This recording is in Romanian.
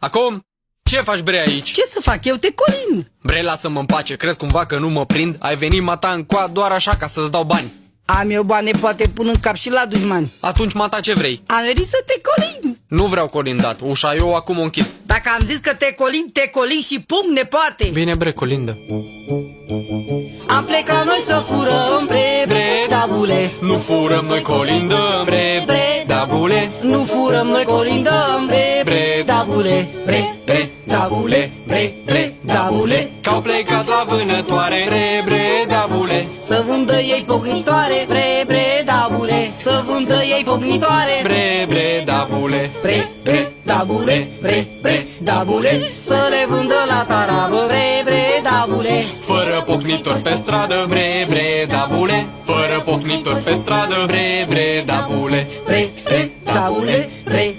Acum, ce faci, bre, aici? Ce să fac? Eu te colind. Bre, lasă-mă în pace, crezi cumva că nu mă prind? Ai venit mata în coa doar așa ca să-ți dau bani. Am eu bani, poate pun în cap și la dușmani. Atunci, mata, ce vrei? Am venit să te colind. Nu vreau colindat, ușa eu acum o închid. Dacă am zis că te colind și pum, nepoate. Bine, bre, colindă. Am plecat noi să furăm, bre, dabule. Nu furăm, noi colindăm, bre, dabule. Nu furăm, noi colindăm, bre, dabule. Bre, dabule, bre, dabule. Că-au plecat la vânătoare, bre, dabule. Să vândă ei pognitoare, bre, dabule. Să vândă ei pognitoare, Bre, dabule. bre, dabule, bre, dabule. Să le vândă la tarabă, bre, dabule. Fără pocnitor pe stradă, bre, dabule. Fără pocnitor pe stradă, bre, dabule. Bre, dabule, bre,